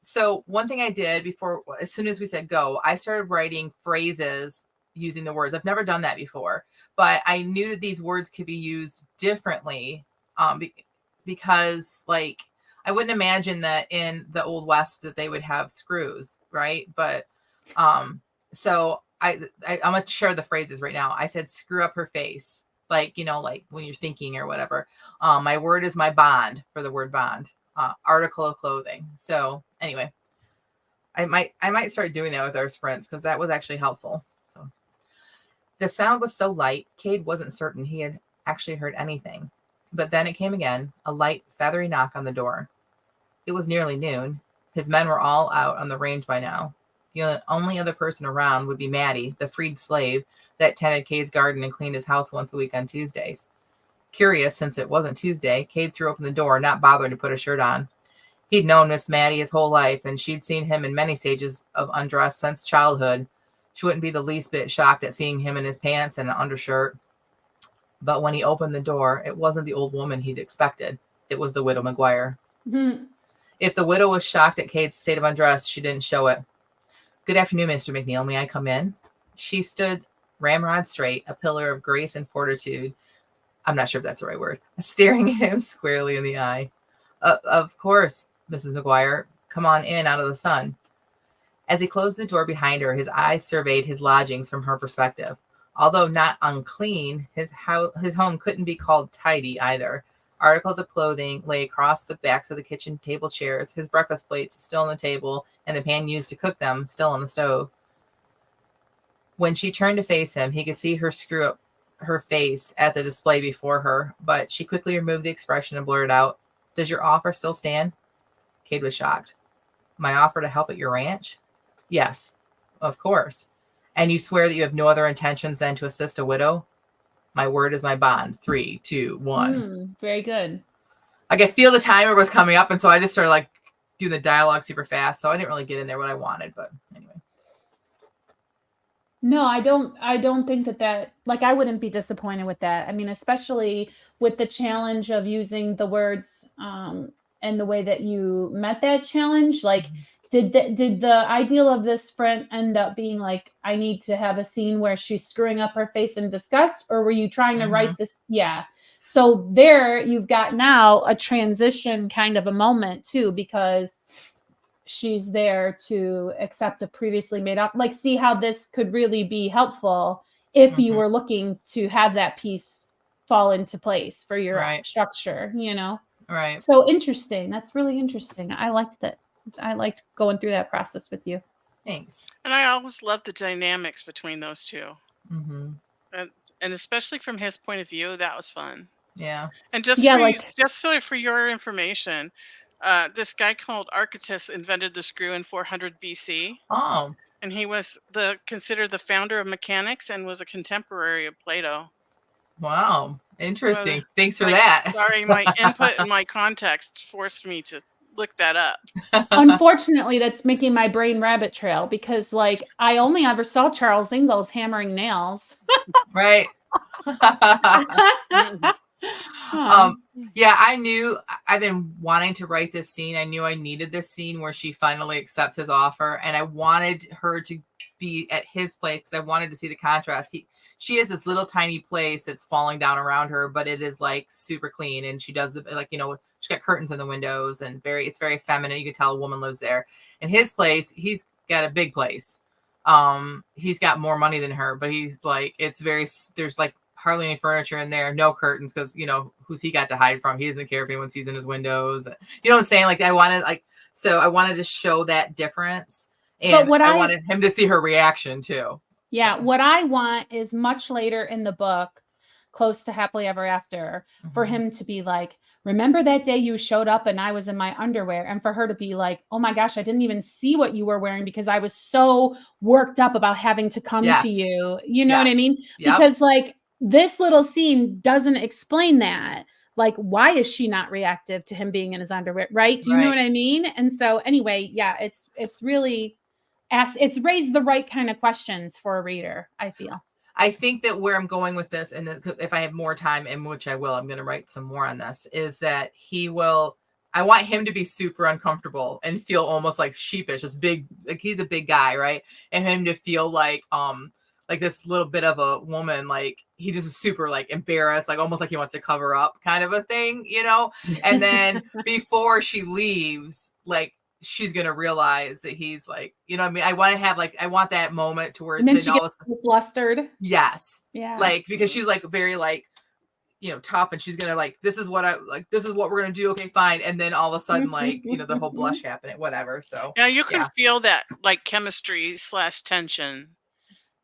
So one thing I did before, as soon as we said go, I started writing phrases using the words. I've never done that before, but I knew that these words could be used differently because, like, I wouldn't imagine that in the Old West that they would have screws, right? But so I'm going to share the phrases right now. I said, screw up her face, like, like when you're thinking or whatever. My word is my bond, for the word bond. Article of clothing. So anyway, I might start doing that with our sprints because that was actually helpful. So the sound was so light, Cade wasn't certain he had actually heard anything. But then it came again, a light, feathery knock on the door. It was nearly noon. His men were all out on the range by now. The only other person around would be Maddie, the freed slave that tended Cade's garden and cleaned his house once a week on Tuesdays. Curious, since it wasn't Tuesday, Cade threw open the door, not bothering to put a shirt on. He'd known Miss Maddie his whole life, and she'd seen him in many stages of undress since childhood. She wouldn't be the least bit shocked at seeing him in his pants and an undershirt. But when he opened the door, it wasn't the old woman he'd expected. It was the widow McGuire. Mhm. If the widow was shocked at Kate's state of undress, she didn't show it. Good afternoon, Mr. McNeil. May I come in? She stood ramrod straight, a pillar of grace and fortitude. I'm not sure if that's the right word. Staring him squarely in the eye. Of course, Mrs. McGuire. Come on in out of the sun. As he closed the door behind her, his eyes surveyed his lodgings from her perspective. Although not unclean, his home couldn't be called tidy either. Articles of clothing lay across the backs of the kitchen table chairs, his breakfast plates still on the table, and the pan used to cook them still on the stove. When she turned to face him, he could see her screw up her face at the display before her, but she quickly removed the expression and blurted out, "Does your offer still stand?" Cade was shocked. "My offer to help at your ranch?" "Yes, of course. And you swear that you have no other intentions than to assist a widow?" "My word is my bond. 3, 2, 1. Very good. I could feel the timer was coming up, and so I just started like doing the dialogue super fast. So I didn't really get in there what I wanted, but anyway. No, I don't think that like I wouldn't be disappointed with that. I mean, especially with the challenge of using the words and the way that you met that challenge. Like, did the ideal of this sprint end up being like, I need to have a scene where she's screwing up her face in disgust, or were you trying to write this? Yeah. So there you've got now a transition kind of a moment too, because she's there to accept a previously made up, like, see how this could really be helpful if you were looking to have that piece fall into place for your structure, you know? Right. So interesting. That's really interesting. I liked that. I liked going through that process with you. Thanks. And I always love the dynamics between those two. Mm-hmm. And especially from his point of view, that was fun. Yeah. And just Yeah, for you, like- just so for your information, this guy called Archytas invented the screw in 400 BC, Oh, and he was considered the founder of mechanics and was a contemporary of Plato. wow. Interesting. Thanks for Like, that. Sorry, my input and my context forced me to look that up. Unfortunately, that's making my brain rabbit trail because, like, I only ever saw Charles Ingalls hammering nails. Right. Yeah, I've been wanting to write this scene. I knew I needed this scene where she finally accepts his offer, and I wanted her to be at his place because I wanted to see the contrast. She has this little tiny place that's falling down around her, but it is like super clean, and she does like, you know, she's got curtains in the windows and it's very feminine. You can tell a woman lives there. In his place, he's got a big place. He's got more money than her, but he's like, there's like hardly any furniture in there, no curtains, because, you know, who's he got to hide from? He doesn't care if anyone sees in his windows. You know what I'm saying? Like, I wanted to show that difference, and I wanted him to see her reaction too. Yeah, what I want is much later in the book, close to Happily Ever After, for him to be like, remember that day you showed up and I was in my underwear? And for her to be like, oh my gosh, I didn't even see what you were wearing because I was so worked up about having to come to you. You know what I mean? Yep. Because like this little scene doesn't explain that. Like, why is she not reactive to him being in his underwear? Right? Do you know what I mean? And so anyway, yeah, it's really it's raised the right kind of questions for a reader, I feel. I think that where I'm going with this, and if I have more time, in which I will, I'm going to write some more on this, is that I want him to be super uncomfortable and feel almost like sheepish, this big, like he's a big guy, right? And him to feel like this little bit of a woman, like he just is super like embarrassed, like almost like he wants to cover up kind of a thing, you know? And then before she leaves, like, she's gonna realize that he's like, you know what I mean? I want that moment to where, and then she gets flustered. Yes. Yeah. Like, because she's like very like, you know, tough, and she's gonna like, this is what we're gonna do. Okay, fine. And then all of a sudden, like, you know, the whole blush happening, whatever. So yeah, you can feel that like chemistry / tension.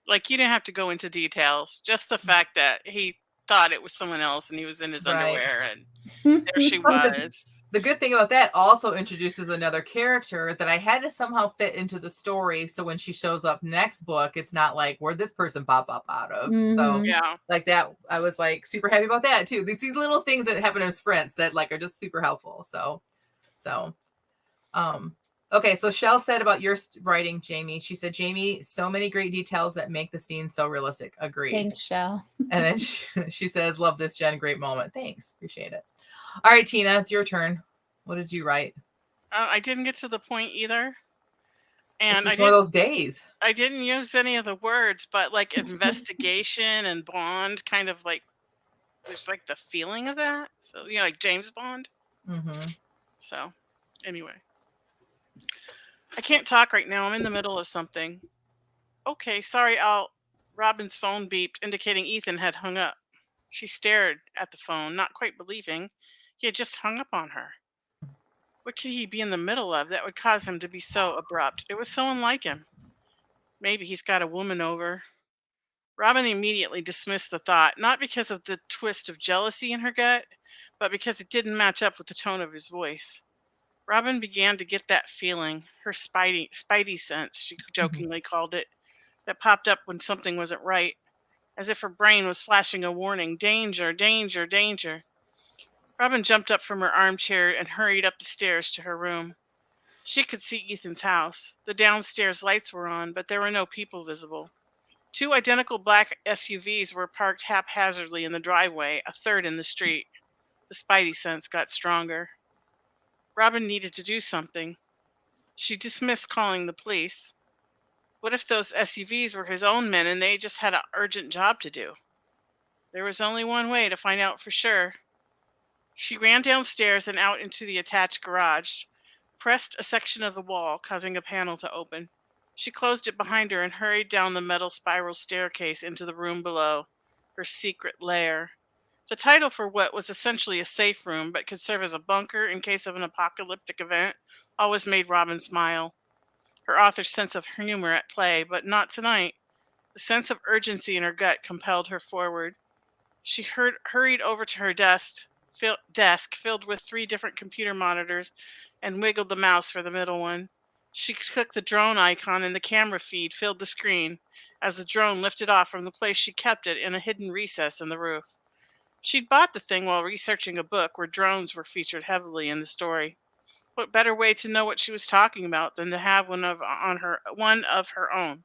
Like, you didn't have to go into details, just the fact that he thought it was someone else and he was in his underwear, and there she was. The good thing about that also introduces another character that I had to somehow fit into the story. So when she shows up next book, it's not like, where'd this person pop up out of? So yeah, like that, I was like super happy about that too. These little things that happen in sprints that like are just super helpful. Okay, so Shell said about your writing, Jamie. She said, Jamie, so many great details that make the scene so realistic. Agreed. Thanks, Shell. And then she says, love this, Jen. Great moment. Thanks. Appreciate it. All right, Tina, it's your turn. What did you write? I didn't get to the point either. It's And just one of those days. I didn't use any of the words, but like investigation and Bond kind of like, there's like the feeling of that. So, you know, like James Bond. Mm-hmm. So, anyway. I can't talk right now. I'm in the middle of something. Okay, sorry, Robin's phone beeped, indicating Ethan had hung up. She stared at the phone, not quite believing he had just hung up on her. What could he be in the middle of that would cause him to be so abrupt? It was so unlike him. Maybe he's got a woman over. Robin immediately dismissed the thought, not because of the twist of jealousy in her gut, but because it didn't match up with the tone of his voice. Robin began to get that feeling, her spidey sense, she jokingly called it, that popped up when something wasn't right, as if her brain was flashing a warning, danger, danger, danger. Robin jumped up from her armchair and hurried up the stairs to her room. She could see Ethan's house. The downstairs lights were on, but there were no people visible. 2 identical black SUVs were parked haphazardly in the driveway, a third in the street. The spidey sense got stronger. Robin needed to do something. She dismissed calling the police. What if those SUVs were his own men and they just had an urgent job to do? There was only one way to find out for sure. She ran downstairs and out into the attached garage, pressed a section of the wall, causing a panel to open. She closed it behind her and hurried down the metal spiral staircase into the room below, her secret lair. The title for what was essentially a safe room but could serve as a bunker in case of an apocalyptic event always made Robin smile. Her author's sense of humor at play, but not tonight. The sense of urgency in her gut compelled her forward. She hurried over to her desk filled with 3 different computer monitors and wiggled the mouse for the middle one. She clicked the drone icon and the camera feed filled the screen as the drone lifted off from the place she kept it in a hidden recess in the roof. She'd bought the thing while researching a book where drones were featured heavily in the story. What better way to know what she was talking about than to have one of her own?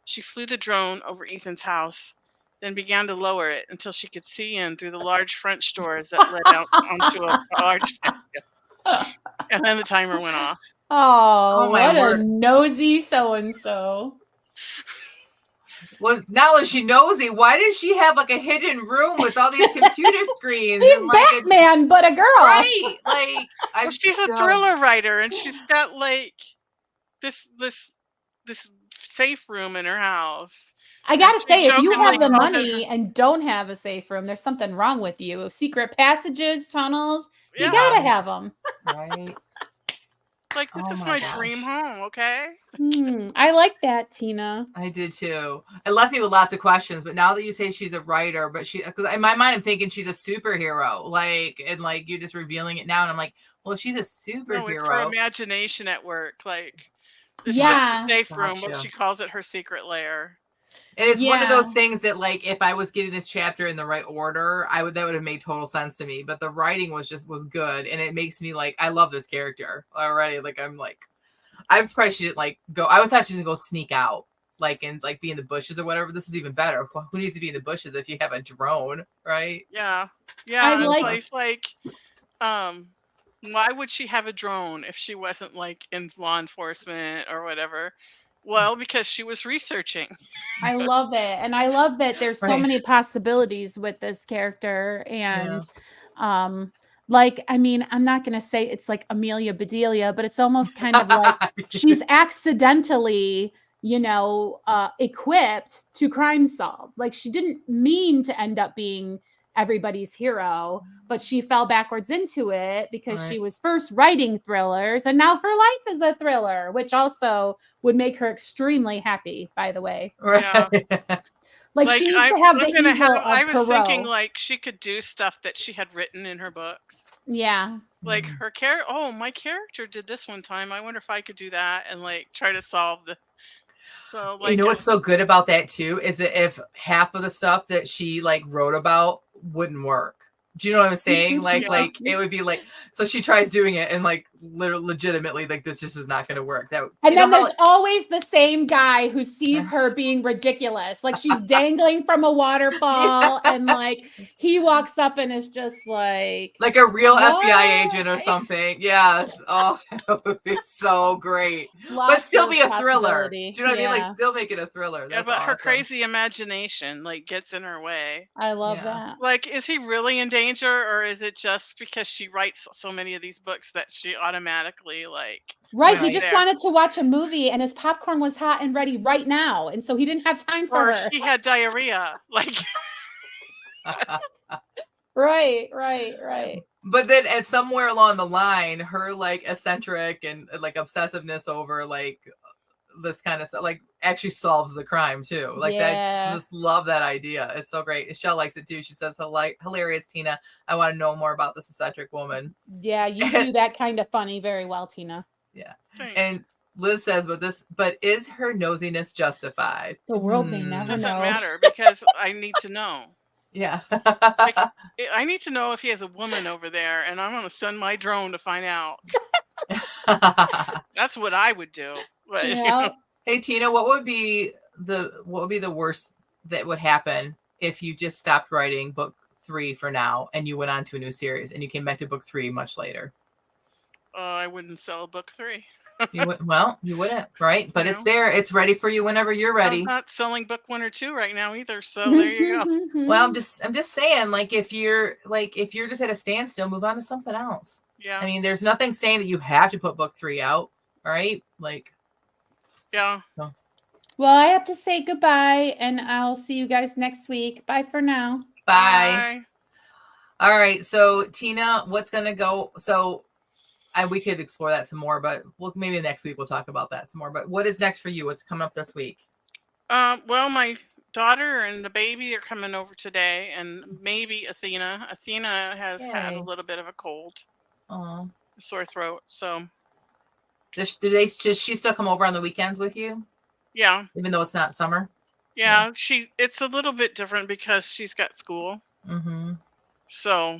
She flew the drone over Ethan's house, then began to lower it until she could see in through the large French doors that led out onto a large patio. And then the timer went off. Oh, my what word. a nosy so-and-so. Well, not only is she nosy, why does she have like a hidden room with all these computer screens? She's and like Batman, but a girl. right? Like Well, she's a thriller writer, and she's got like this safe room in her house. I gotta she say, if you have the jokingly calls it money and don't have a safe room, there's something wrong with you. Secret passages, tunnels, you Yeah. gotta have them. Right. Like, this Oh is my my gosh. dream home, okay? I like that, Tina. I did too. It left me with lots of questions, but now that you say she's a writer, but because in my mind I'm thinking she's a superhero, like, and like you're just revealing it now, and I'm like, well, if she's a No, it's her superhero. imagination at work. Like, it's Yeah. just a safe room, but Gotcha. she calls it her secret lair. And it's one of those Yeah. things that, like, if I was getting this chapter in the right order, that would have made total sense to me. But the writing was good, and it makes me like, I love this character already. Like, I'm surprised she didn't like go. I thought she was gonna go sneak out, like, and like be in the bushes or whatever. This is even better. Who needs to be in the bushes if you have a drone, right? Yeah. I Yeah. like- Place like, why would she have a drone if she wasn't like in law enforcement or whatever? Well, because she was researching. I love it. And I love that there's so Right. many possibilities with this character. And like, I mean, I'm not gonna say it's like Amelia Bedelia, but it's almost kind of like she's accidentally, equipped to crime solve. Like, she didn't mean to end up being everybody's hero, but she fell backwards into it because she Right. was first writing thrillers, and now her life is a thriller, which also would make her extremely happy, by the way. right. Like, she needs to have the evil of I was thinking Perot. like she could do stuff that she had written in her books. Yeah. Like her character. Oh, my character did this one time. I wonder if I could do that and like try to solve the. So like, You know what's so good about that too is that if half of the stuff that she like wrote about wouldn't work. Do you know what I'm saying? Like, Yeah. like it would be like, so she tries doing it and like legitimately like this just is not going to work. That And you know then how- there's always the same guy who sees her being ridiculous. Like she's dangling from a waterfall and like he walks up and is just like a real What? FBI agent or something. Yes. Oh, that would be so great. But lots still of be a thriller. Do possibility. you know what I mean? Yeah, Like still make it a thriller. Yeah, That's but her awesome. crazy imagination like gets in her way. I love Yeah. that. Like, is he really in danger, or is it just because she writes so many of these books that she automatically like? Right. Right. He just There. wanted to watch a movie and his popcorn was hot and ready right now. And so he didn't have time for Or her. he had diarrhea. Like, Right. But then at somewhere along the line, her like eccentric and like obsessiveness over like this kind of stuff like actually solves the crime too. Like Yeah. that, just love that idea. It's so great. Michelle likes it too. She says, hilarious, Tina. I want to know more about this eccentric woman. Yeah, you do that kind of funny very well, Tina. Yeah. thanks. And Liz says, but is her nosiness justified? The world may Hmm. never Doesn't know. matter because I need to know. Yeah. I need to know if he has a woman over there, and I'm going to send my drone to find out. That's what I would do. But, you Yeah. know, Hey Tina, what would be the worst that would happen if you just stopped writing book 3 for now and you went on to a new series and you came back to book 3 much later? I wouldn't sell book 3. You wouldn't, right? But it's No. there. It's ready for you whenever you're ready. I'm not selling book 1 or 2 right now either. So there you go. Well, I'm just saying, like if you're just at a standstill, move on to something else. Yeah. I mean, there's nothing saying that you have to put book 3 out, right? Like, Yeah. Well, I have to say goodbye and I'll see you guys next week. Bye for now. bye. All right. So Tina, what's gonna go? So we could explore that some more, but maybe next week we'll talk about that some more. But what is next for you? What's coming up this week? Well, my daughter and the baby are coming over today, and maybe Athena. Athena has had Yay. a little bit of a cold, Oh, a sore throat. So does she still come over on the weekends with you, yeah, even though it's not summer? yeah. It's a little bit different because she's got school. Mm-hmm. So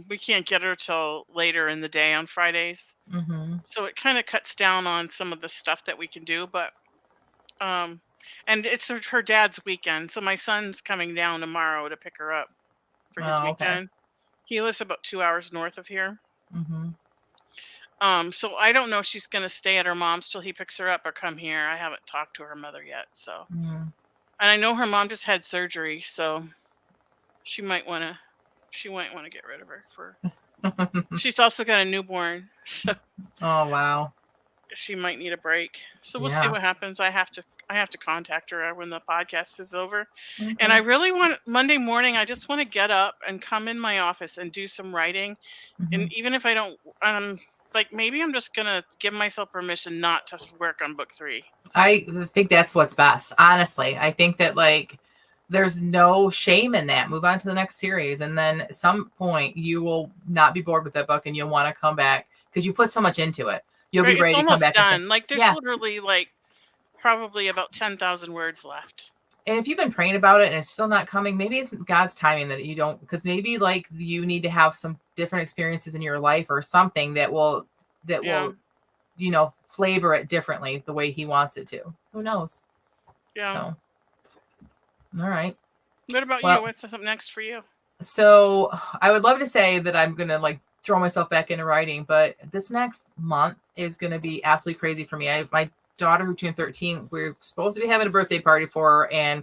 we can't get her till later in the day on Fridays. Mm-hmm. So it kind of cuts down on some of the stuff that we can do, but and it's her dad's weekend. So my son's coming down tomorrow to pick her up for his Oh, okay. weekend. He lives about 2 hours north of here. Mm-hmm. So I don't know if she's gonna stay at her mom's till he picks her up or come here. I haven't talked to her mother yet. So Mm-hmm. and I know her mom just had surgery, so she might wanna get rid of her for she's also got a newborn, so Oh wow. she might need a break. So we'll see Yeah. what happens. I have to contact her when the podcast is over. Okay. And I really want Monday morning, I just want to get up and come in my office and do some writing. Mhm. And even if I don't like maybe I'm just gonna give myself permission not to work on book 3. I think that's what's best. Honestly, I think that like there's no shame in that. Move on to the next series, and then at some point you will not be bored with that book, and you'll want to come back because you put so much into it. You'll Right? be It's ready to come almost back. done. Like there's Yeah. literally like probably about 10,000 words left. And if you've been praying about it and it's still not coming, maybe it's God's timing that you don't, because maybe like you need to have some different experiences in your life or something that will flavor it differently the way He wants it to. Who knows? Yeah. So, all right. What about Well- you? What's up next for you? So I would love to say that I'm going to like throw myself back into writing, but this next month is going to be absolutely crazy for me. I have my daughter who turned 13. We're supposed to be having a birthday party for her, and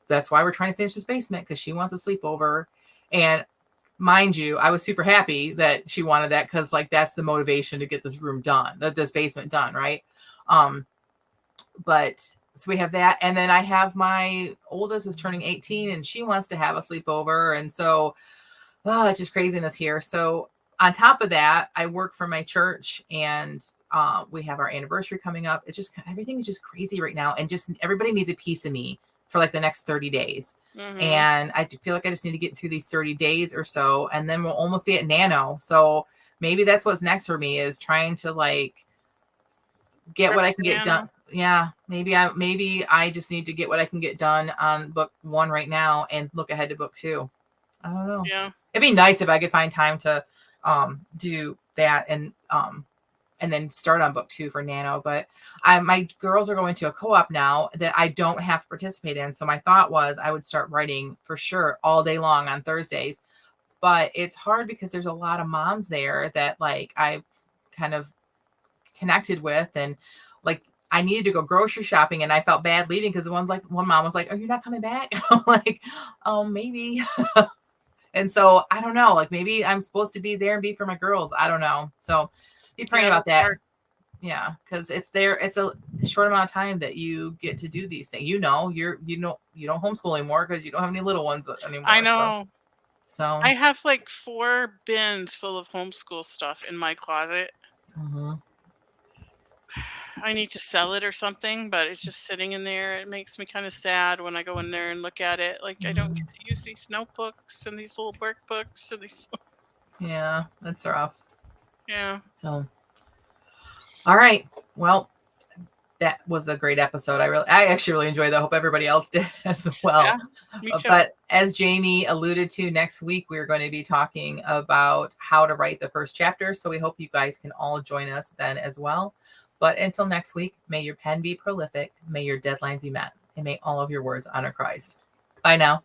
that's why we're trying to finish this basement because she wants a sleepover. And mind you, I was super happy that she wanted that because like that's the motivation to get this room done, this basement done, right? But so we have that, and then I have my oldest is turning 18, and she wants to have a sleepover, and so it's just craziness here. So on top of that, I work for my church, and we have our anniversary coming up. It's just everything is just crazy right now, and just everybody needs a piece of me for like the next 30 days. Mhm. And I feel like I just need to get through these 30 days or so, and then we'll almost be at Nano. So maybe that's what's next for me is trying to like get what I can get done. Yeah, maybe I just need to get what I can get done on book 1 right now and look ahead to book 2. I don't know. Yeah. It'd be nice if I could find time to do that and and then start on book 2 for Nano. But my girls are going to a co-op now that I don't have to participate in. So my thought was I would start writing for sure all day long on Thursdays. But it's hard because there's a lot of moms there that like I've kind of connected with, and like I needed to go grocery shopping and I felt bad leaving because one mom was like, "Are you not coming back?" I'm like, "Oh, maybe." And so I don't know, like maybe I'm supposed to be there and be for my girls. I don't know. So be praying about that. Hard. Yeah, because it's a short amount of time that you get to do these things. You don't homeschool anymore because you don't have any little ones anymore. I know. So I have like 4 bins full of homeschool stuff in my closet. mhm. I need to sell it or something, but it's just sitting in there. It makes me kind of sad when I go in there and look at it. Like I don't get to use these notebooks and these little workbooks and these. Yeah, that's rough. Yeah. So, all right. Well, that was a great episode. I actually really enjoyed that. I hope everybody else did as well. Yeah, me too. But as Jamie alluded to, next week we're going to be talking about how to write the first chapter. So we hope you guys can all join us then as well. But until next week, may your pen be prolific, may your deadlines be met, and may all of your words honor Christ. Bye now.